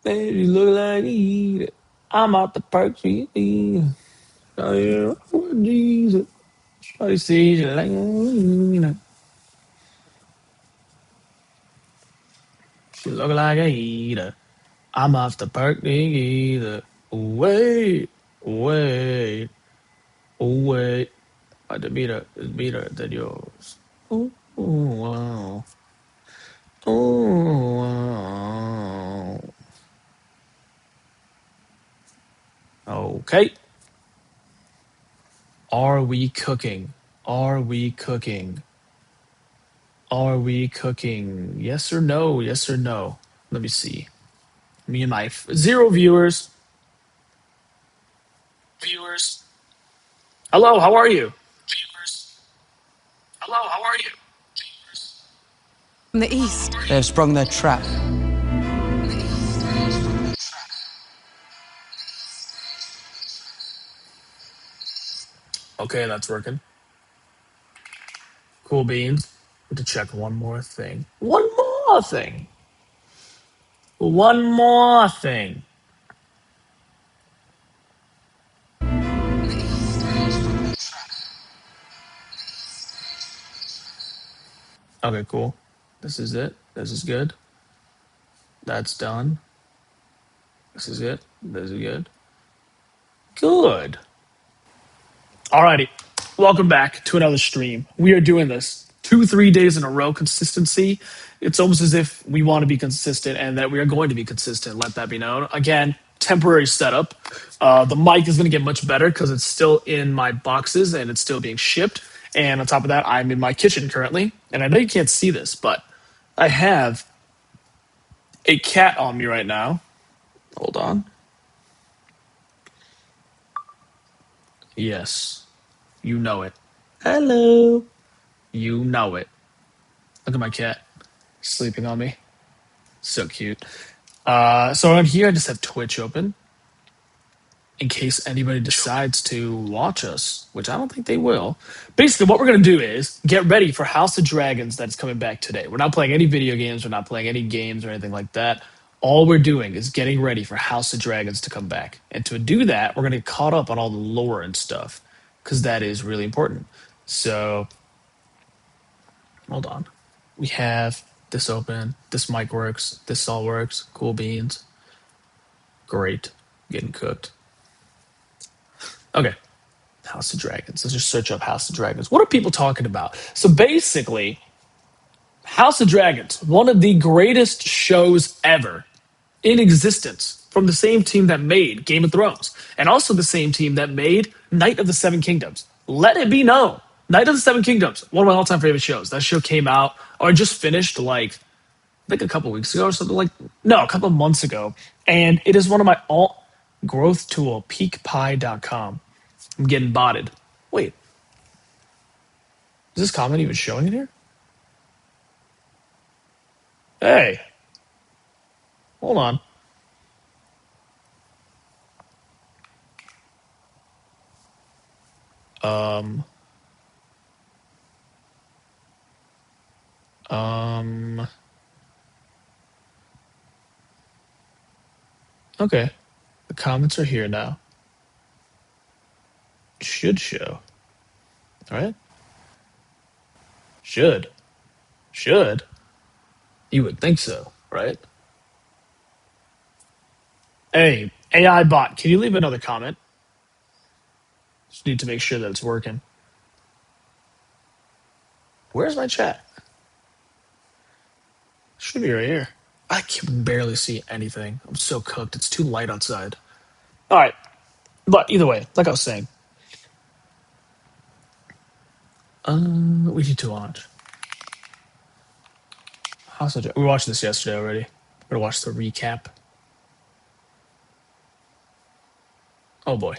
Baby, look like it. I'm out the perk. Oh, yeah, oh, Jesus. Shawty says you like it. She look like a heater. I'm off the perk either. Wait, wait, wait. The meter is better than yours. Ooh, wow. Ooh, wow. Okay. Are we cooking? Are we cooking? Are we cooking? Yes or no? Yes or no? Let me see. Me and my zero viewers. Viewers. Hello, how are you? Viewers. Hello, how are you? Viewers. From the east. They have sprung their trap. Okay, that's working. Cool beans. Need to check one more thing. One more thing. One more thing. Okay, cool. This is it. This is good. That's done. This is it. This is good. Good. Alrighty. Welcome back to another stream. We are doing this 2-3 days in a row consistency. It's almost as if we want to be consistent and that we are going to be consistent. Let that be known. Again, temporary setup. The mic is going to get much better because it's still in my boxes and it's still being shipped. And on top of that, I'm in my kitchen currently. And I know you can't see this, but I have a cat on me right now. Hold on. Yes, you know it. Hello. You know it. Look at my cat sleeping on me. So cute. So on here, I just have Twitch open in case anybody decides to watch us, which I don't think they will. Basically, what we're going to do is get ready for House of Dragons that is coming back today. We're not playing any video games. We're not playing any games or anything like that. All we're doing is getting ready for House of Dragons to come back. And to do that, we're going to get caught up on all the lore and stuff because that is really important. So hold on. We have this open. This mic works. This all works. Cool beans. Great. Getting cooked. Okay. House of Dragons. Let's just search up House of Dragons. What are people talking about? So basically, House of Dragons, one of the greatest shows ever in existence, from the same team that made Game of Thrones, and also the same team that made Night of the Seven Kingdoms. Let it be known. Night of the Seven Kingdoms, one of my all-time favorite shows. That show came out, or just finished like I think a couple weeks ago or something like no, a couple of months ago. And it is one of my all growth tool, peakpie.com. I'm getting botted. Wait, is this comment even showing in here? Hey, hold on. Um, um, okay. The comments are here now. Should show. All right. Should. Should. You would think so, right? Hey, AI bot, can you leave another comment? Just need to make sure that it's working. Where's my chat? Should be right here. I can barely see anything. I'm so cooked. It's too light outside. All right. But either way, like I was saying, we need to watch. We watched this yesterday already. We're gonna watch the recap. Oh boy.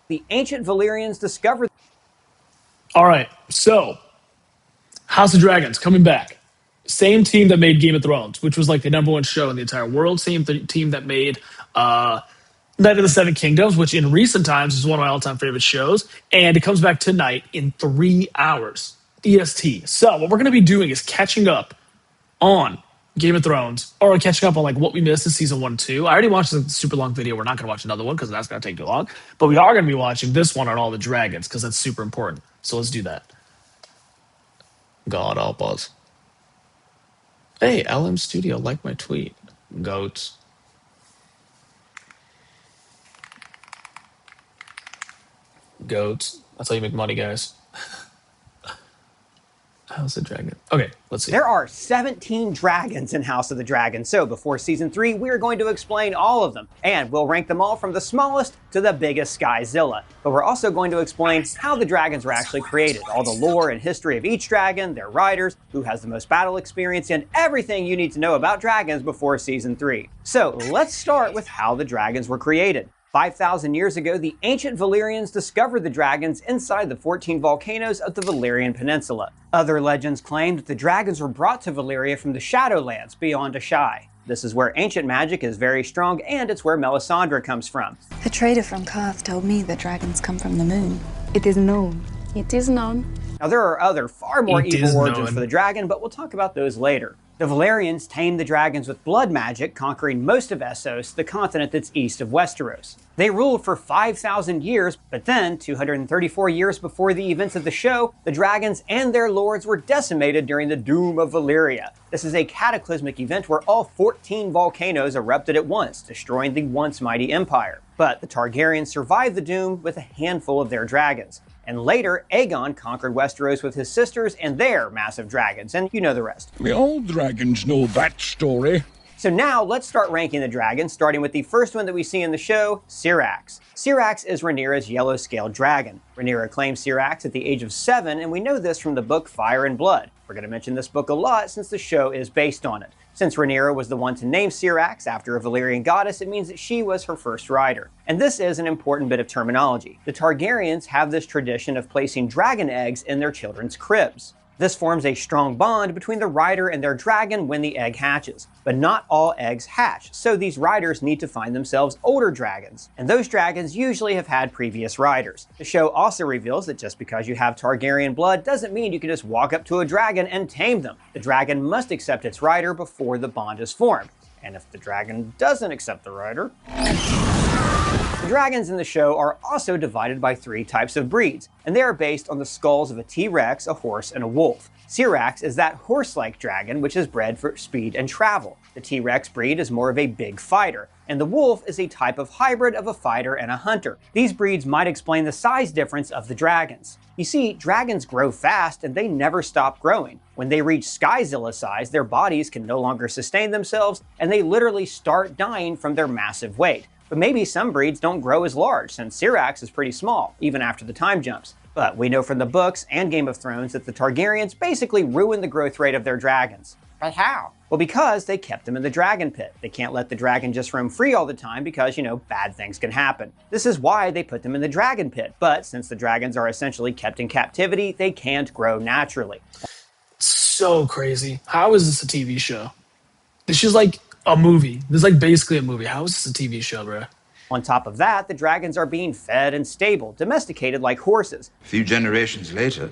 The ancient Valyrians discovered. All right. So, House of Dragons coming back. Same team that made Game of Thrones, which was like the number one show in the entire world. Same team that made Night of the Seven Kingdoms, which in recent times is one of my all-time favorite shows. And it comes back tonight in 3 hours EST. So what we're going to be doing is catching up on Game of Thrones, or catching up on like what we missed in season 1 and 2. I already watched the super long video. We're not going to watch another one because that's going to take too long. But we are going to be watching this one on all the dragons because that's super important. So let's do that. God help us. Hey, LM Studio, like my tweet. Goats. Goats. That's how you make money, guys. House of Dragon. Okay, let's see. There are 17 dragons in House of the Dragon, so before Season 3, we're going to explain all of them, and we'll rank them all from the smallest to the biggest Skyzilla. But we're also going to explain how the dragons were actually created, all the lore and history of each dragon, their riders, who has the most battle experience, and everything you need to know about dragons before Season 3. So let's start with how the dragons were created. 5,000 years ago, the ancient Valyrians discovered the dragons inside the 14 volcanoes of the Valyrian Peninsula. Other legends claim that the dragons were brought to Valyria from the Shadowlands beyond Asshai. This is where ancient magic is very strong, and it's where Melisandre comes from. A trader from Karth told me that dragons come from the moon. It is known. It is known. Now, there are other far more It evil is origins known. for the dragon, but we'll talk about those later. The Valyrians tamed the dragons with blood magic, conquering most of Essos, the continent that's east of Westeros. They ruled for 5,000 years, but then, 234 years before the events of the show, the dragons and their lords were decimated during the Doom of Valyria. This is a cataclysmic event where all 14 volcanoes erupted at once, destroying the once mighty empire. But the Targaryens survived the Doom with a handful of their dragons. And later, Aegon conquered Westeros with his sisters and their massive dragons, and you know the rest. We all dragons know that story. So now, let's start ranking the dragons, starting with the first one that we see in the show, Syrax. Syrax is Rhaenyra's yellow-scaled dragon. Rhaenyra claimed Syrax at the age of 7, and we know this from the book Fire and Blood. We're going to mention this book a lot since the show is based on it. Since Rhaenyra was the one to name Syrax after a Valyrian goddess, it means that she was her first rider. And this is an important bit of terminology. The Targaryens have this tradition of placing dragon eggs in their children's cribs. This forms a strong bond between the rider and their dragon when the egg hatches. But not all eggs hatch, so these riders need to find themselves older dragons. And those dragons usually have had previous riders. The show also reveals that just because you have Targaryen blood doesn't mean you can just walk up to a dragon and tame them. The dragon must accept its rider before the bond is formed. And if the dragon doesn't accept the rider... The dragons in the show are also divided by 3 types of breeds, and they are based on the skulls of a T-Rex, a horse, and a wolf. Syrax is that horse-like dragon which is bred for speed and travel. The T-Rex breed is more of a big fighter, and the wolf is a type of hybrid of a fighter and a hunter. These breeds might explain the size difference of the dragons. You see, dragons grow fast and they never stop growing. When they reach Skyzilla size, their bodies can no longer sustain themselves, and they literally start dying from their massive weight. But maybe some breeds don't grow as large, since Syrax is pretty small, even after the time jumps. But we know from the books and Game of Thrones that the Targaryens basically ruined the growth rate of their dragons. But how? Well, because they kept them in the dragon pit. They can't let the dragon just roam free all the time because, bad things can happen. This is why they put them in the dragon pit. But since the dragons are essentially kept in captivity, they can't grow naturally. So crazy. How is this a TV show? This is like a movie. This is like basically a movie. How is this a TV show, bro? On top of that, the dragons are being fed and stable, domesticated like horses. A few generations later,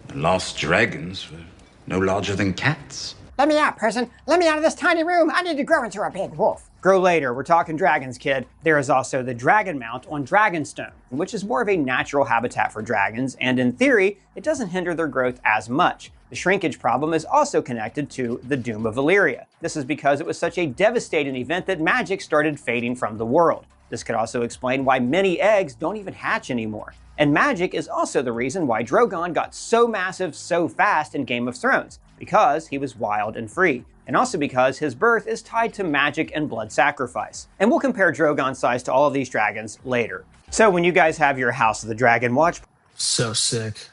the lost dragons were no larger than cats. Let me out, person. Let me out of this tiny room. I need to grow into a big wolf. Grow later. We're talking dragons, kid. There is also the Dragon Mount on Dragonstone, which is more of a natural habitat for dragons, and in theory, it doesn't hinder their growth as much. The shrinkage problem is also connected to the Doom of Valyria. This is because it was such a devastating event that magic started fading from the world. This could also explain why many eggs don't even hatch anymore. And magic is also the reason why Drogon got so massive so fast in Game of Thrones, because he was wild and free, and also because his birth is tied to magic and blood sacrifice. And we'll compare Drogon's size to all of these dragons later. So when you guys have your House of the Dragon watch... So sick.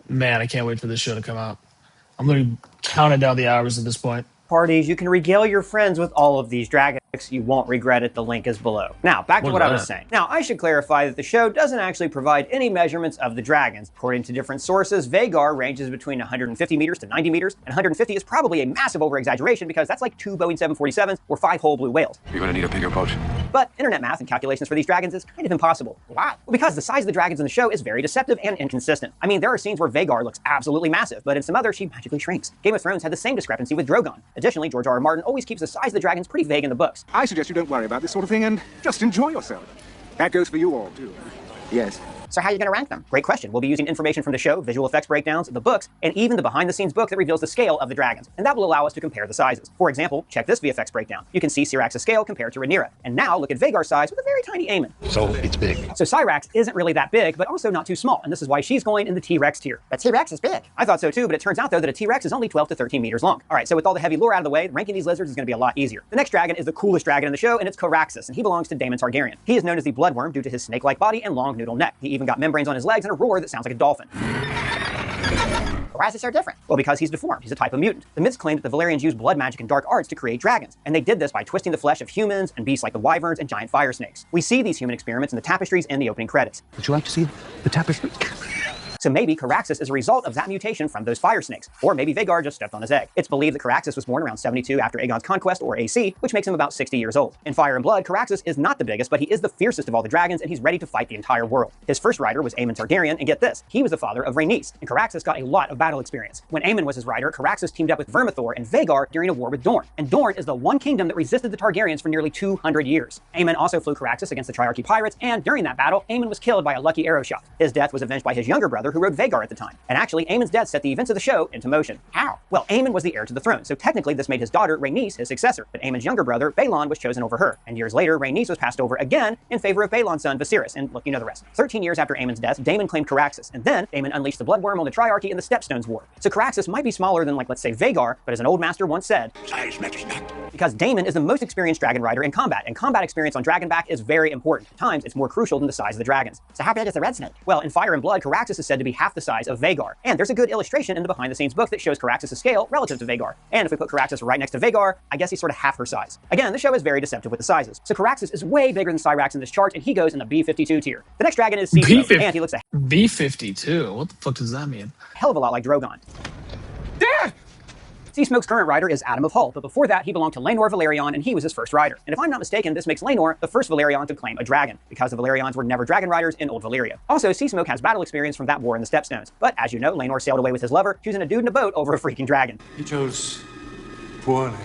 Man, I can't wait for this show to come out. I'm literally counting down the hours at this point. Parties, you can regale your friends with all of these dragons. You won't regret it. The link is below. Now, back to what I was saying. Now, I should clarify that the show doesn't actually provide any measurements of the dragons. According to different sources, Vhagar ranges between 150 meters to 90 meters, and 150 is probably a massive over-exaggeration because that's like 2 Boeing 747s or 5 whole blue whales. You're gonna need a bigger boat. But internet math and calculations for these dragons is kind of impossible. Why? Well, because the size of the dragons in the show is very deceptive and inconsistent. I mean, there are scenes where Vhagar looks absolutely massive, but in some others she magically shrinks. Game of Thrones had the same discrepancy with Drogon. Additionally, George R. R. Martin always keeps the size of the dragons pretty vague in the books. I suggest you don't worry about this sort of thing and just enjoy yourself. That goes for you all, too. Yes. So how are you going to rank them? Great question. We'll be using information from the show, visual effects breakdowns, the books, and even the behind-the-scenes book that reveals the scale of the dragons. And that will allow us to compare the sizes. For example, check this VFX breakdown. You can see Syrax's scale compared to Rhaenyra. And now look at Vhagar's size with a very tiny Aemon. So it's big. So Syrax isn't really that big, but also not too small. And this is why she's going in the T-Rex tier. But T-Rex is big. I thought so too, but it turns out though that a T-Rex is only 12 to 13 meters long. All right, so with all the heavy lore out of the way, ranking these lizards is going to be a lot easier. The next dragon is the coolest dragon in the show, and it's Caraxes, and he belongs to Daemon Targaryen. He is known as the Bloodworm due to his snake-like body and long noodle neck. He even got membranes on his legs and a roar that sounds like a dolphin. Why is it so different? Well, because he's deformed. He's a type of mutant. The myths claim that the Valyrians used blood magic and dark arts to create dragons, and they did this by twisting the flesh of humans and beasts like the wyverns and giant fire snakes. We see these human experiments in the tapestries and the opening credits. Would you like to see the tapestry? So maybe Caraxes is a result of that mutation from those fire snakes. Or maybe Vhagar just stepped on his egg. It's believed that Caraxes was born around 72 after Aegon's conquest, or AC, which makes him about 60 years old. In Fire and Blood, Caraxes is not the biggest, but he is the fiercest of all the dragons, and he's ready to fight the entire world. His first rider was Aemon Targaryen, and get this, he was the father of Rhaenys, and Caraxes got a lot of battle experience. When Aemon was his rider, Caraxes teamed up with Vermithor and Vhagar during a war with Dorne. And Dorne is the one kingdom that resisted the Targaryens for nearly 200 years. Aemon also flew Caraxes against the Triarchy pirates, and during that battle, Aemon was killed by a lucky arrow shot. His death was avenged by his younger brother, who rode Vhagar at the time. And actually, Aemon's death set the events of the show into motion. How? Well, Aemon was the heir to the throne, so technically this made his daughter, Rhaenys, his successor. But Aemon's younger brother, Balon, was chosen over her. And years later, Rhaenys was passed over again in favor of Balon's son, Viserys. And look, you know the rest. 13 years after Aemon's death, Daemon claimed Caraxes. And then, Daemon unleashed the Bloodworm on the Triarchy in the Stepstones War. So Caraxes might be smaller than, like, let's say, Vhagar, but as an old master once said, Size matters not. because Daemon is the most experienced dragon rider in combat, and combat experience on Dragonback is very important. At times, it's more crucial than the size of the dragons. So how big is the red snake? Well, in Fire and Blood, Caraxes is said to be half the size of Vhagar. And there's a good illustration in the behind-the-scenes book that shows Caraxes' scale relative to Vhagar. And if we put Caraxes right next to Vhagar, I guess he's sort of half her size. Again, the show is very deceptive with the sizes. So Caraxes is way bigger than Syrax in this chart, and he goes in the B52 tier. The next dragon is Seasmoke, and he looks a B52? What the fuck does that mean? hell of a lot like Drogon. Dad! Seasmoke's current rider is Adam of Hull, but before that, he belonged to Laenor Velaryon, and he was his first rider. And if I'm not mistaken, this makes Laenor the first Velaryon to claim a dragon, because the Velaryons were never dragon riders in Old Valyria. Also, Seasmoke has battle experience from that war in the Stepstones. But as you know, Laenor sailed away with his lover, choosing a dude in a boat over a freaking dragon. You chose poorly.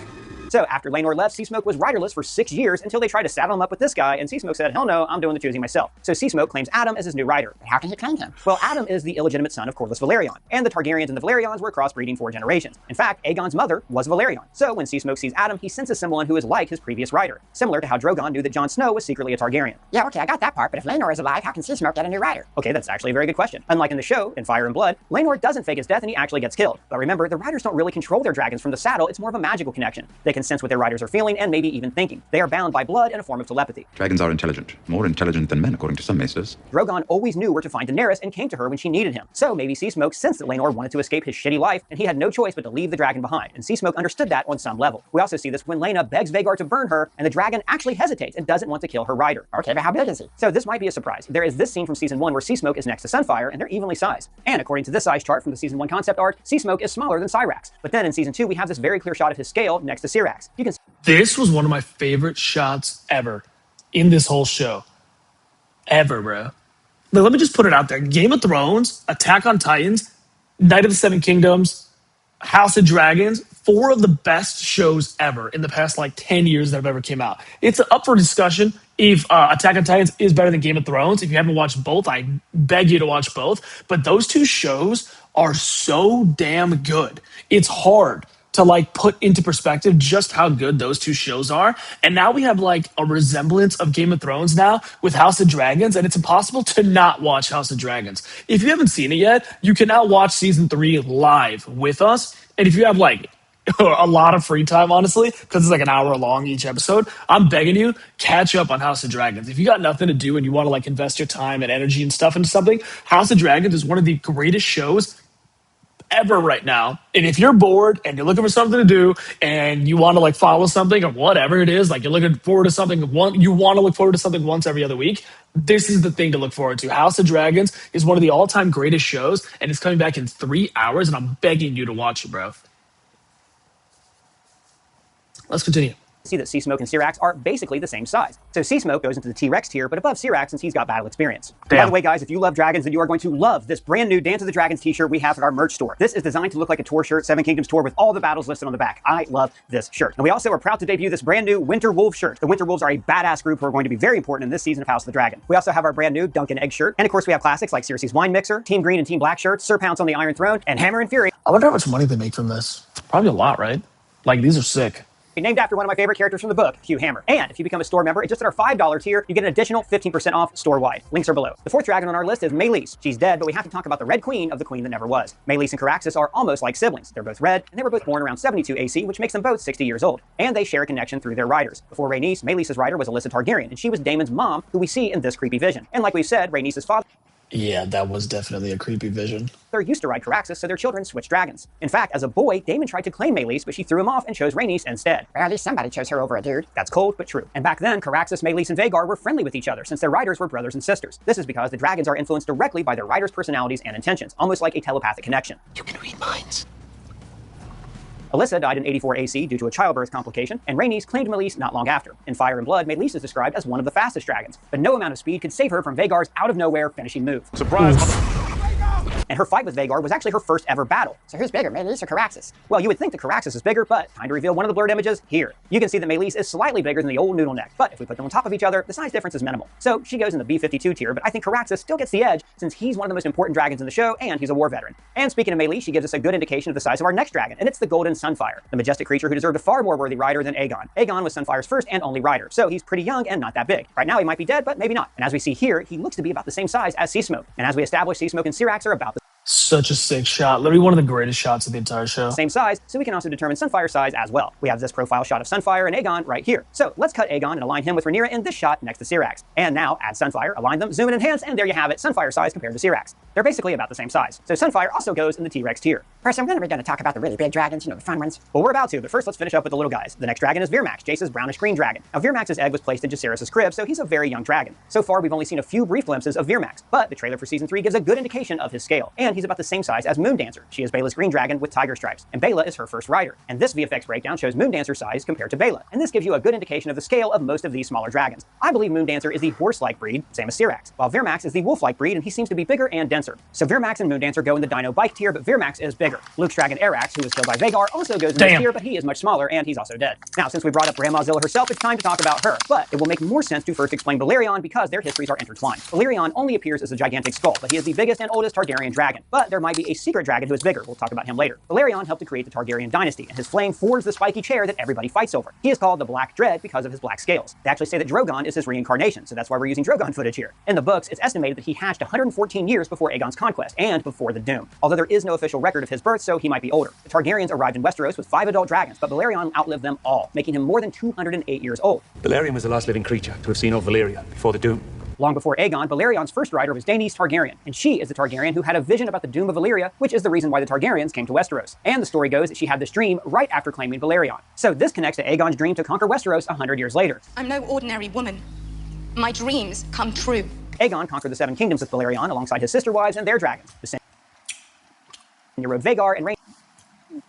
So after Laenor left, Seasmoke was riderless for 6 years until they tried to saddle him up with this guy, and Seasmoke said, hell no, I'm doing the choosing myself. So Seasmoke claims Adam as his new rider. But how can he claim him? Well, Adam is the illegitimate son of Corlys Velaryon, and the Targaryens and the Velaryons were crossbreeding for generations. In fact, Aegon's mother was Velaryon. So when Seasmoke sees Adam, he senses someone who is like his previous rider, similar to how Drogon knew that Jon Snow was secretly a Targaryen. Yeah, okay, I got that part, but if Laenor is alive, how can Seasmoke get a new rider? Okay, that's actually a very good question. Unlike in the show, in Fire and Blood, Laenor doesn't fake his death and he actually gets killed. But remember, the riders don't really control their dragons from the saddle, it's more of a magical connection. They can sense what their riders are feeling and maybe even thinking. They are bound by blood and a form of telepathy. Dragons are intelligent. More intelligent than men, according to some maesters. Drogon always knew where to find Daenerys and came to her when she needed him. So maybe Seasmoke sensed that Laenor wanted to escape his shitty life, and he had no choice but to leave the dragon behind. And Seasmoke understood that on some level. We also see this when Laena begs Vhagar to burn her, and the dragon actually hesitates and doesn't want to kill her rider. Okay, but how big is he? So this might be a surprise. There is this scene from Season 1 where Seasmoke is next to Sunfire, and they're evenly sized. And according to this size chart from the Season 1 concept art, Seasmoke is smaller than Syrax. But then in Season 2, we have this very clear shot of his scale next to Syrax. You can This was one of my favorite shots ever in this whole show. Ever, bro. Like, let me just put it out there. Game of Thrones, Attack on Titans, Night of the Seven Kingdoms, House of Dragons, 4 of the best shows ever in the past, like, 10 years that have ever came out. It's up for discussion if Attack on Titans is better than Game of Thrones. If you haven't watched both, I beg you to watch both. But those two shows are so damn good. It's hard to like put into perspective just how good those two shows are. And now we have like a resemblance of Game of Thrones now with House of Dragons, and it's impossible to not watch House of Dragons. If you haven't seen it yet, you can now watch season 3 live with us. And if you have like a lot of free time, honestly, because it's like an hour long each episode, I'm begging you, catch up on House of Dragons. If you got nothing to do and you want to like invest your time and energy and stuff into something, House of Dragons is one of the greatest shows ever right now. And if you're bored and you're looking for something to do and you want to like follow something or whatever it is, like you're looking forward to something, you want to look forward to something once every other week, this is the thing to look forward to. House of Dragons is one of the all-time greatest shows, and it's coming back in 3 hours, and I'm begging you to watch it, bro. Let's continue. See that Seasmoke and Syrax are basically the same size. So Seasmoke goes into the T-Rex tier, but above Syrax since he's got battle experience. By the way, guys, if you love dragons, then you are going to love this brand new Dance of the Dragons t-shirt we have at our merch store. This is designed to look like a tour shirt, Seven Kingdoms tour, with all the battles listed on the back. I love this shirt. And we also are proud to debut this brand new Winter Wolf shirt. The Winter Wolves are a badass group who are going to be very important in this season of House of the Dragon. We also have our brand new Duncan Egg shirt. And of course, we have classics like Cersei's Wine Mixer, Team Green and Team Black shirts, Sir Pounce on the Iron Throne, and Hammer and Fury. I wonder how much money they make from this. Probably a lot, right? Like, these are sick. Named after one of my favorite characters from the book, Hugh Hammer. And if you become a store member, it's just at our $5 tier, you get an additional 15% off store-wide. Links are below. The fourth dragon on our list is Meleys. She's dead, but we have to talk about the Red Queen of the Queen that never was. Meleys and Caraxes are almost like siblings. They're both red, and they were both born around 72 AC, which makes them both 60 years old. And they share a connection through their riders. Before Rhaenys, Meleys' rider was Alyssa Targaryen, and she was Daemon's mom, who we see in this creepy vision. And like we said, Rhaenys' father Yeah, that was definitely a creepy vision. used to ride Caraxes, so their children switched dragons. In fact, as a boy, Daemon tried to claim Meleys, but she threw him off and chose Rhaenys instead. Or at least somebody chose her over a dude. That's cold, but true. And back then, Caraxes, Meleys, and Vhagar were friendly with each other, since their riders were brothers and sisters. This is because the dragons are influenced directly by their riders' personalities and intentions, almost like a telepathic connection. You can read minds. Alyssa died in 84 AC due to a childbirth complication, and Rhaenys claimed Meleys not long after. In Fire and Blood, Meleys is described as one of the fastest dragons, but no amount of speed could save her from Vhagar's out-of-nowhere finishing move. Surprise! And her fight with Vhagar was actually her first ever battle. So who's bigger, Meleys or Caraxes? Well, you would think the Caraxes is bigger, but time to reveal one of the blurred images here. You can see that Meleys is slightly bigger than the old noodle neck, but if we put them on top of each other, the size difference is minimal. So she goes in the B52 tier, but I think Caraxes still gets the edge since he's one of the most important dragons in the show, and he's a war veteran. And speaking of Meleys, she gives us a good indication of the size of our next dragon, and it's the Golden Sunfire, the majestic creature who deserved a far more worthy rider than Aegon. Aegon was Sunfire's first and only rider, so he's pretty young and not that big. Right now he might be dead, but maybe not. And as we see here, he looks to be about the same size as Seasmoke. And as we establish, Seasmoke and Syrax are about the Such a sick shot. Literally one of the greatest shots of the entire show. same size, so we can also determine Sunfire's size as well. We have this profile shot of Sunfire and Aegon right here. So let's cut Aegon and align him with Rhaenyra in this shot next to Syrax. And now add Sunfire, align them, zoom and enhance, and there you have it, Sunfire size compared to Syrax. They're basically about the same size. So Sunfire also goes in the T-Rex tier. First, I'm going to talk about the really big dragons, the fun ones. Well, we're about to, but first let's finish up with the little guys. The next dragon is Virmax, Jace's brownish-green dragon. Now, Virmax's egg was placed in Jacaerys' crib, so he's a very young dragon. So far, we've only seen a few brief glimpses of Virmax, but the trailer for Season 3 gives a good indication of his scale. And he's about the same size as Moondancer. She is Bela's green dragon with tiger stripes, and Bela is her first rider. And this VFX breakdown shows Moondancer's size compared to Bela, and this gives you a good indication of the scale of most of these smaller dragons. I believe Moondancer is the horse-like breed, same as Syrax, while Virmax is the wolf-like breed, and he seems to be bigger and denser. So Virmax and Moondancer go in the Dino Bike tier, but Virmax is bigger. Luke's dragon Arax, who was killed by Vhagar, also goes in this tier, but he is much smaller, and he's also dead. Now, since we brought up Grandma Zilla herself, it's time to talk about her, but it will make more sense to first explain Balerion because their histories are intertwined. Balerion only appears as a gigantic skull, but he is the biggest and oldest Targaryen dragon. But there might be a secret dragon who is bigger. We'll talk about him later. Balerion helped to create the Targaryen dynasty, and his flame forged the spiky chair that everybody fights over. He is called the Black Dread because of his black scales. They actually say that Drogon is his reincarnation, so that's why we're using Drogon footage here. In the books, it's estimated that he hatched 114 years before Aegon's conquest and before the Doom. Although there is no official record of his birth, so he might be older. The Targaryens arrived in Westeros with 5 adult dragons, but Balerion outlived them all, making him more than 208 years old. Balerion was the last living creature to have seen old Valyria before the Doom. Long before Aegon, Balerion's first rider was Daenerys Targaryen, and she is the Targaryen who had a vision about the doom of Valyria, which is the reason why the Targaryens came to Westeros. And the story goes that she had this dream right after claiming Balerion. So this connects to Aegon's dream to conquer Westeros 100 years later. I'm no ordinary woman. My dreams come true. Aegon conquered the Seven Kingdoms with Balerion alongside his sister wives and their dragons. The same rode Vhagar and Rhaenys.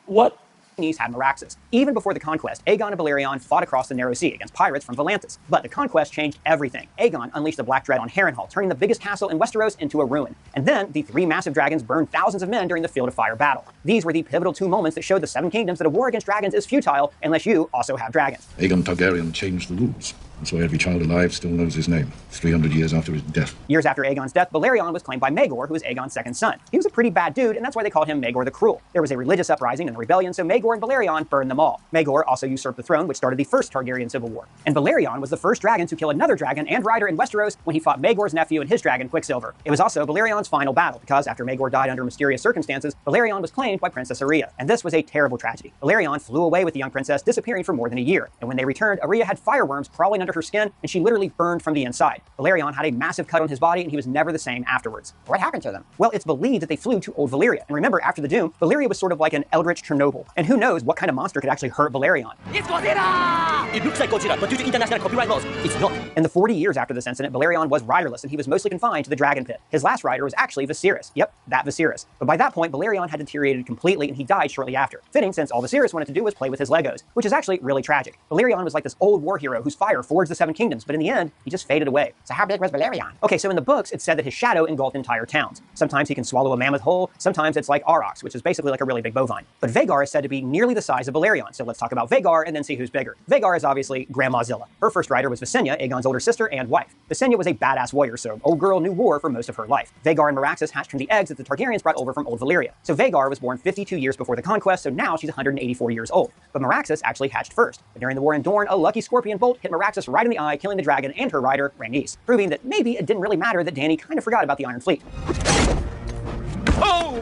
What? Had Meraxes. Even before the conquest, Aegon and Balerion fought across the Narrow Sea against pirates from Volantis. But the conquest changed everything. Aegon unleashed the Black Dread on Harrenhal, turning the biggest castle in Westeros into a ruin. And then, the 3 massive dragons burned thousands of men during the Field of Fire battle. These were the pivotal 2 moments that showed the Seven Kingdoms that a war against dragons is futile unless you also have dragons. Aegon Targaryen changed the rules. That's why every child alive still knows his name, 300 years after his death. Years after Aegon's death, Balerion was claimed by Maegor, who was Aegon's second son. He was a pretty bad dude, and that's why they called him Maegor the Cruel. There was a religious uprising and a rebellion, so Maegor and Balerion burned them all. Maegor also usurped the throne, which started the first Targaryen civil war. And Balerion was the first dragon to kill another dragon and rider in Westeros when he fought Maegor's nephew and his dragon, Quicksilver. It was also Balerion's final battle, because after Maegor died under mysterious circumstances, Balerion was claimed by Princess Arya. And this was a terrible tragedy. Balerion flew away with the young princess, disappearing for more than a year. And when they returned, Arya had fireworms crawling under her skin, and she literally burned from the inside. Balerion had a massive cut on his body, and he was never the same afterwards. What happened to them? Well, it's believed that they flew to Old Valyria. And remember, after the Doom, Valyria was sort of like an eldritch Chernobyl. And who knows what kind of monster could actually hurt Balerion. It's Godzilla! It looks like Godzilla, but due to international copyright laws, it's not. In the 40 years after this incident, Balerion was riderless, and he was mostly confined to the Dragon Pit. His last rider was actually Viserys. Yep, that Viserys. But by that point, Balerion had deteriorated completely, and he died shortly after. Fitting, since all Viserys wanted to do was play with his Legos, which is actually really tragic. Balerion was like this old war hero whose fire forged the Seven Kingdoms, but in the end, he just faded away. So how big was Balerion? Okay, so in the books, it's said that his shadow engulfed entire towns. Sometimes he can swallow a mammoth whole, sometimes it's like Aurochs, which is basically like a really big bovine. But Vhagar is said to be nearly the size of Balerion, so let's talk about Vhagar and then see who's bigger. Vhagar is obviously Grandma Zilla. Her first rider was Visenya, Aegon's older sister and wife. Visenya was a badass warrior, so old girl knew war for most of her life. Vhagar and Meraxes hatched from the eggs that the Targaryens brought over from Old Valyria. So Vhagar was born 52 years before the conquest, so now she's 184 years old. But Meraxes actually hatched first. But during the war in Dorne, a lucky scorpion bolt hit Meraxes right in the eye, killing the dragon and her rider, Rhaenys, proving that maybe it didn't really matter that Dany kind of forgot about the Iron Fleet. Oh!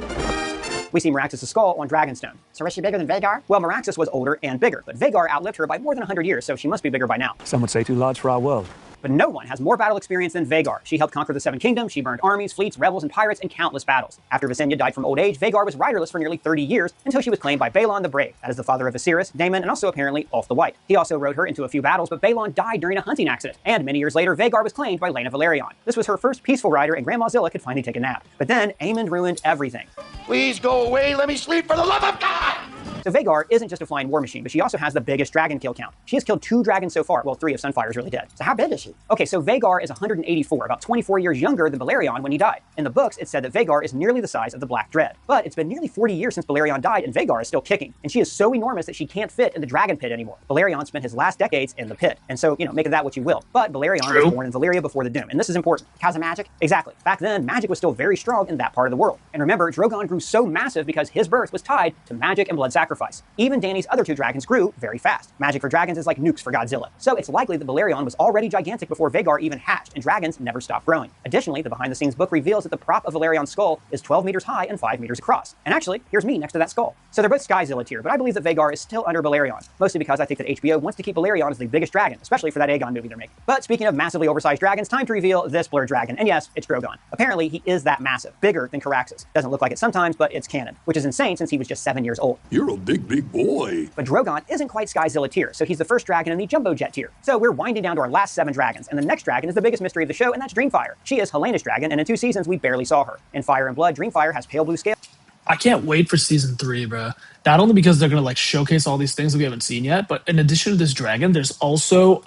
We see Meraxes' skull on Dragonstone. So is she bigger than Vhagar? Well, Meraxes was older and bigger, but Vhagar outlived her by more than 100 years, so she must be bigger by now. Some would say too large for our world. But no one has more battle experience than Vhagar. She helped conquer the Seven Kingdoms, she burned armies, fleets, rebels, and pirates in countless battles. After Visenya died from old age, Vhagar was riderless for nearly 30 years until she was claimed by Balon the Brave. That is the father of Viserys, Daemon, and also apparently Ulf the White. He also rode her into a few battles, but Balon died during a hunting accident. And many years later, Vhagar was claimed by Laena Velaryon. This was her first peaceful rider, and Grandma Zilla could finally take a nap. But then, Aemond ruined everything. Please go away, let me sleep for the love of God! So Vhagar isn't just a flying war machine, but she also has the biggest dragon kill count. She has killed 2 dragons so far, well, 3 if Sunfire's really dead. So how big is she? Okay, so Vhagar is 184, about 24 years younger than Balerion when he died. In the books, it said that Vhagar is nearly the size of the Black Dread. But it's been nearly 40 years since Balerion died, and Vhagar is still kicking. And she is so enormous that she can't fit in the dragon pit anymore. Balerion spent his last decades in the pit. And so, make of that what you will. But Balerion was born in Valyria before the Doom, and this is important. Because of magic? Exactly. Back then, magic was still very strong in that part of the world. And remember, Drogon grew so massive because his birth was tied to magic and blood sacrifice. Even Dany's other 2 dragons grew very fast. Magic for dragons is like nukes for Godzilla. So it's likely that Balerion was already gigantic before Vhagar even hatched, and dragons never stopped growing. Additionally, the behind-the-scenes book reveals that the prop of Valerion's skull is 12 meters high and 5 meters across. And actually, here's me next to that skull. So they're both Skyzilla tier, but I believe that Vhagar is still under Balerion, mostly because I think that HBO wants to keep Balerion as the biggest dragon, especially for that Aegon movie they're making. But speaking of massively oversized dragons, time to reveal this blurred dragon. And yes, it's Drogon. Apparently, he is that massive, bigger than Caraxes. Doesn't look like it sometimes, but it's canon, which is insane since he was just 7 years old. You're a big boy. But Drogon isn't quite Skyzilla tier, so he's the first dragon in the Jumbo Jet tier. So we're winding down to our last 7 dragons, and the next dragon is the biggest mystery of the show, and that's Dreamfire. She is Helena's dragon, and in 2 seasons we barely saw her. In Fire and Blood, Dreamfire has pale blue scales. I can't wait for season 3, bro. Not only because they're gonna showcase all these things that we haven't seen yet, but in addition to this dragon, there's also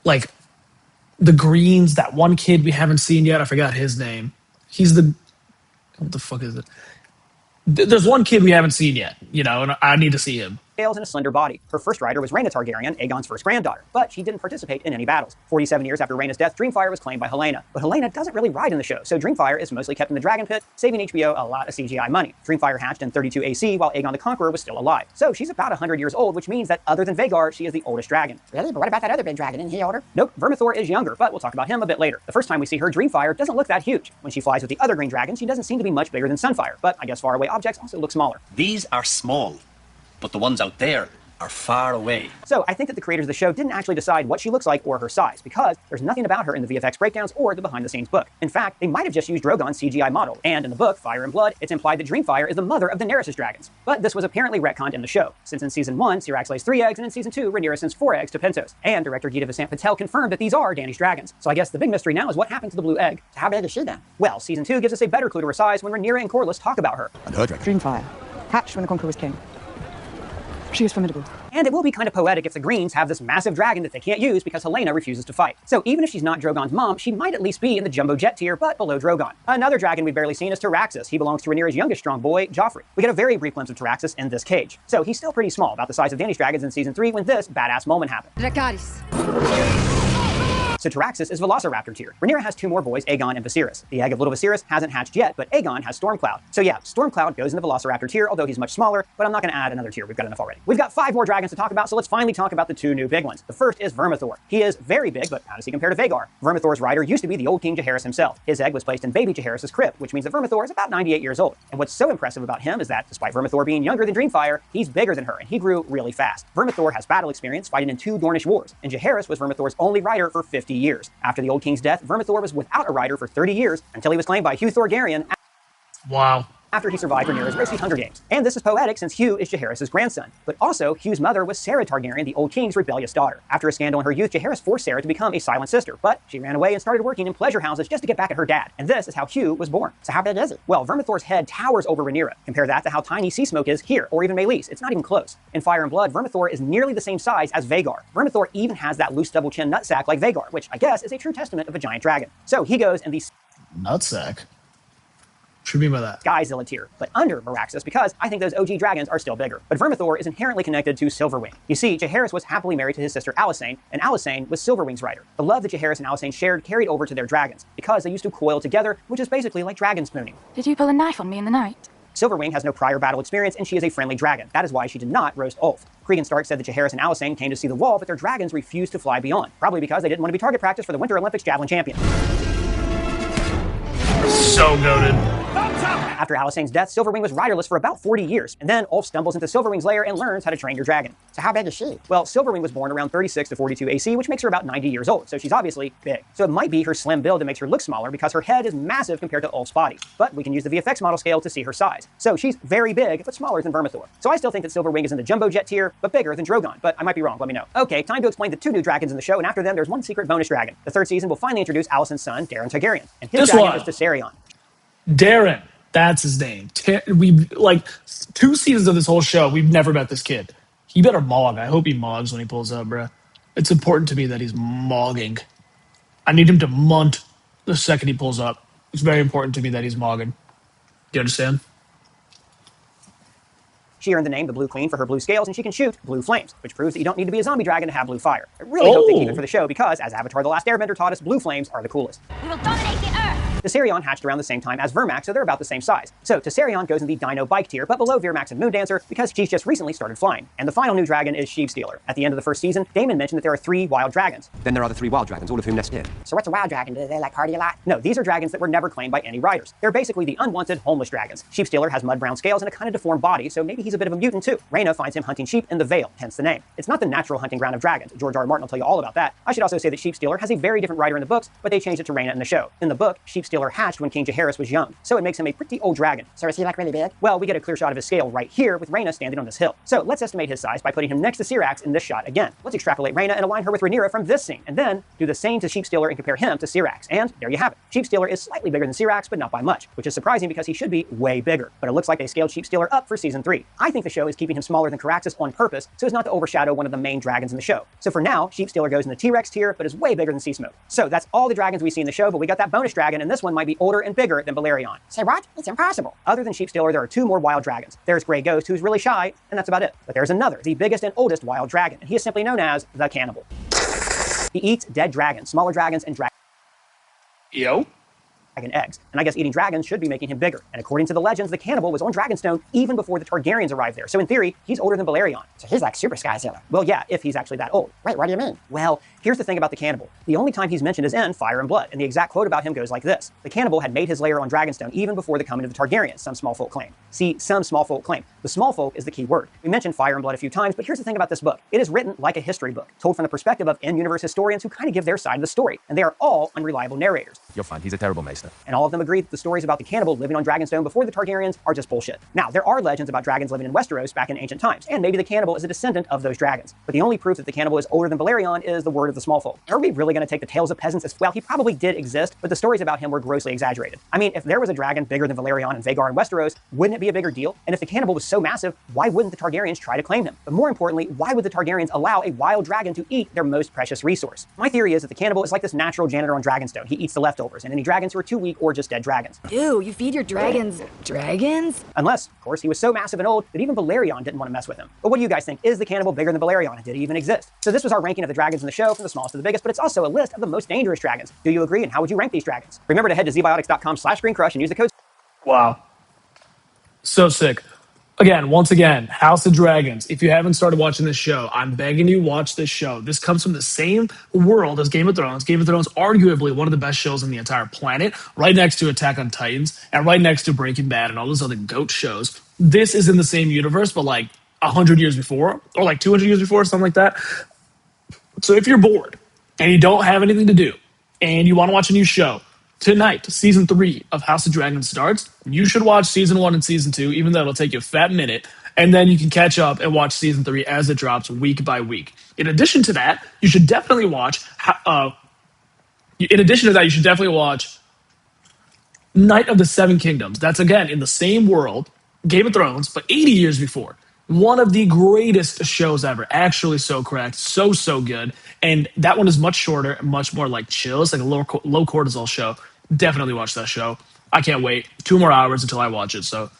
the Greens, that one kid we haven't seen yet. I forgot his name. He's the what the fuck is it? There's one kid we haven't seen yet, and I need to see him. And a slender body. Her first rider was Rhaena Targaryen, Aegon's first granddaughter, but she didn't participate in any battles. 47 years after Rhaena's death, Dreamfire was claimed by Helaena. But Helaena doesn't really ride in the show, so Dreamfire is mostly kept in the Dragon Pit, saving HBO a lot of CGI money. Dreamfire hatched in 32 AC while Aegon the Conqueror was still alive. So she's about 100 years old, which means that other than Vhagar, she is the oldest dragon. Really? But what about that other big dragon? Isn't he older? Nope, Vermithor is younger, but we'll talk about him a bit later. The first time we see her, Dreamfire doesn't look that huge. When she flies with the other green dragons, she doesn't seem to be much bigger than Sunfire, but I guess faraway objects also look smaller. These are small, but the ones out there are far away. So I think that the creators of the show didn't actually decide what she looks like or her size, because there's nothing about her in the VFX breakdowns or the behind-the-scenes book. In fact, they might have just used Drogon's CGI model, and in the book, Fire and Blood, it's implied that Dreamfire is the mother of Daenerys' dragons. But this was apparently retconned in the show, since in Season 1, Syrax lays 3 eggs, and in Season 2, Rhaenyra sends 4 eggs to Pentos. And director Gita Vasant Patel confirmed that these are Dany's dragons. So I guess the big mystery now is what happened to the blue egg. So how big is she then? Well, Season 2 gives us a better clue to her size when Rhaenyra and Corlys talk about her. And her dragon. Dreamfire. Hatched when the Conqueror was king. She is formidable. And it will be kind of poetic if the Greens have this massive dragon that they can't use because Helaena refuses to fight. So even if she's not Drogon's mom, she might at least be in the Jumbo Jet tier, but below Drogon. Another dragon we've barely seen is Taraxis. He belongs to Rhaenyra's youngest strong boy, Joffrey. We get a very brief glimpse of Taraxis in this cage. So he's still pretty small, about the size of Dany's dragons in Season 3 when this badass moment happened. Dracarys. So Taraxis is Velociraptor tier. Rhaenyra has 2 more boys, Aegon and Viserys. The egg of little Viserys hasn't hatched yet, but Aegon has Stormcloud. So yeah, Stormcloud goes in the Velociraptor tier, although he's much smaller, but I'm not going to add another tier. We've got enough already. We've got 5 more dragons to talk about, so let's finally talk about the 2 new big ones. The first is Vermithor. He is very big, but how does he compare to Vhagar? Vermithor's rider used to be the old King Jaehaerys himself. His egg was placed in baby Jaehaerys' crib, which means that Vermithor is about 98 years old. And what's so impressive about him is that, despite Vermithor being younger than Dreamfire, he's bigger than her, and he grew really fast. Vermithor has battle experience fighting in 2 Dornish wars, and Jaehaerys was Vermithor's only rider for 50 years. After the old king's death, Vermithor was without a rider for 30 years until he was claimed by Hugh Thorgaryon. Wow. after he survived Rhaenyra's racy Hunger Games. And this is poetic since Hugh is Jaehaerys' grandson. But also, Hugh's mother was Sarah Targaryen, the old king's rebellious daughter. After a scandal in her youth, Jaehaerys forced Sarah to become a silent sister, but she ran away and started working in pleasure houses just to get back at her dad. And this is how Hugh was born. So how big is he? Well, Vermithor's head towers over Rhaenyra. Compare that to how tiny Seasmoke is here, or even Meleys. It's not even close. In Fire and Blood, Vermithor is nearly the same size as Vhagar. Vermithor even has that loose double chin nutsack like Vhagar, which I guess is a true testament of a giant dragon. So he goes in the nutsack. What do you mean by that? Sky Zilla tier, but under Meraxes because I think those OG dragons are still bigger. But Vermithor is inherently connected to Silverwing. You see, Jaehaerys was happily married to his sister Alysanne, and Alysanne was Silverwing's rider. The love that Jaehaerys and Alysanne shared carried over to their dragons, because they used to coil together, which is basically like dragon spooning. Did you pull a knife on me in the night? Silverwing has no prior battle experience, and she is a friendly dragon. That is why she did not roast Ulf. Cregan Stark said that Jaehaerys and Alysanne came to see the wall, but their dragons refused to fly beyond, probably because they didn't want to be target practice for the Winter Olympics javelin champion. So goated. After Alysanne's death, Silverwing was riderless for about 40 years, and then Ulf stumbles into Silverwing's lair and learns how to train your dragon. So how big is she? Well, Silverwing was born around 36 to 42 AC, which makes her about 90 years old, so she's obviously big. So it might be her slim build that makes her look smaller because her head is massive compared to Ulf's body. But we can use the VFX model scale to see her size. So she's very big, but smaller than Vermithor. So I still think that Silverwing is in the jumbo jet tier, but bigger than Drogon, but I might be wrong, let me know. Okay, time to explain the 2 new dragons in the show, and after them there's one secret bonus dragon. The 3rd season will finally introduce Alicent's son, Daeron Targaryen, and his dragon is Viserion. Daeron. That's his name. We like 2 seasons of this whole show. We've never met this kid. He better mog. I hope he mogs when he pulls up, bruh. It's important to me that he's mogging. I need him to munt the second he pulls up. It's very important to me that he's mogging. Do you understand? She earned the name the Blue Queen for her blue scales, and she can shoot blue flames, which proves that you don't need to be a zombie dragon to have blue fire. I really hope they keep it for the show because, as Avatar The Last Airbender taught us, blue flames are the coolest. We will dominate the Earth! Viserion hatched around the same time as Vermax, so they're about the same size. So Viserion goes in the Dino Bike tier, but below Virmax and Moondancer because she's just recently started flying. And the final new dragon is Sheevestealer. At the end of the 1st season, Daemon mentioned that there are 3 wild dragons. Then there are the 3 wild dragons, all of whom nest here. So what's a wild dragon? Do they like party a lot? No, these are dragons that were never claimed by any riders. They're basically the unwanted, homeless dragons. Sheevestealer has mud-brown scales and a kind of deformed body, so maybe he's a bit of a mutant too. Rhaena finds him hunting sheep in the Vale, hence the name. It's not the natural hunting ground of dragons. George R. R. Martin will tell you all about that. I should also say that Sheevestealer has a very different rider in the books, but they changed it to Rhaena in the show. In the book, Sheevestealer hatched when King Jaehaerys was young, so it makes him a pretty old dragon. So is he like really big? Well, we get a clear shot of his scale right here with Rhaena standing on this hill. So let's estimate his size by putting him next to Syrax in this shot again. Let's extrapolate Rhaena and align her with Rhaenyra from this scene, and then do the same to Sheevestealer and compare him to Syrax. And there you have it. Sheevestealer is slightly bigger than Syrax, but not by much, which is surprising because he should be way bigger. But it looks like they scaled Sheevestealer up for season 3. I think the show is keeping him smaller than Caraxes on purpose so as not to overshadow one of the main dragons in the show. So for now, Sheevestealer goes in the T-Rex tier, but is way bigger than Seasmoke. So that's all the dragons we see in the show, but we got that bonus dragon, and this one might be older and bigger than Balerion. Say what? It's impossible. Other than Sheevestealer, there are 2 more wild dragons. There's Grey Ghost, who's really shy, and that's about it. But there's another, the biggest and oldest wild dragon, and he is simply known as the Cannibal. He eats dead dragons, smaller dragons, and Yo. dragon eggs. And I guess eating dragons should be making him bigger. And according to the legends, the Cannibal was on Dragonstone even before the Targaryens arrived there. So in theory, he's older than Balerion. So he's like Super Skyzilla. Well, yeah, if he's actually that old. Wait, what do you mean? Well, here's the thing about the Cannibal. The only time he's mentioned is in Fire and Blood, and the exact quote about him goes like this. The Cannibal had made his lair on Dragonstone even before the coming of the Targaryens, some small folk claim. See, some small folk claim. The small folk is the key word. We mentioned Fire and Blood a few times, but here's the thing about this book. It is written like a history book, told from the perspective of in-universe historians who kind of give their side of the story, and they are all unreliable narrators. You'll find he's a terrible maester. And all of them agree that the stories about the Cannibal living on Dragonstone before the Targaryens are just bullshit. Now, there are legends about dragons living in Westeros back in ancient times, and maybe the Cannibal is a descendant of those dragons. But the only proof that the Cannibal is older than Balerion is the word of the small folk. Are we really going to take the tales of peasants as well? He probably did exist, but the stories about him were grossly exaggerated. I mean, if there was a dragon bigger than Valerion and Vhagar in Westeros, wouldn't it be a bigger deal? And if the Cannibal was so massive, why wouldn't the Targaryens try to claim him? But more importantly, why would the Targaryens allow a wild dragon to eat their most precious resource? My theory is that the Cannibal is like this natural janitor on Dragonstone. He eats the leftovers, and any dragons who are too weak or just dead dragons. Ew, you feed your dragons dragons? Unless, of course, he was so massive and old that even Balerion didn't want to mess with him. But what do you guys think? Is the Cannibal bigger than Balerion, and did he even exist? So this was our ranking of the dragons in the show, from the smallest to the biggest, but it's also a list of the most dangerous dragons. Do you agree, and how would you rank these dragons? Remember to head to zbiotics.com/screencrush and use the code. Wow. So sick. Again, once again, House of Dragons. If you haven't started watching this show, I'm begging you, watch this show. This comes from the same world as Game of Thrones. Game of Thrones, arguably one of the best shows on the entire planet, right next to Attack on Titans, and right next to Breaking Bad and all those other GOAT shows. This is in the same universe, but like 100 years before, or like 200 years before, something like that. So if you're bored, and you don't have anything to do, and you want to watch a new show, tonight, season 3 of House of Dragon starts. You should watch season 1 and season 2, even though it'll take you a fat minute. And then you can catch up and watch season 3 as it drops week by week. In addition to that, you should definitely watch. Knight of the Seven Kingdoms. That's again in the same world, Game of Thrones, but 80 years before. One of the greatest shows ever. Actually, so correct. So good. And that one is much shorter and much more like chill. It's like a low cortisol show. Definitely watch that show. I can't wait. 2 more hours until I watch it. So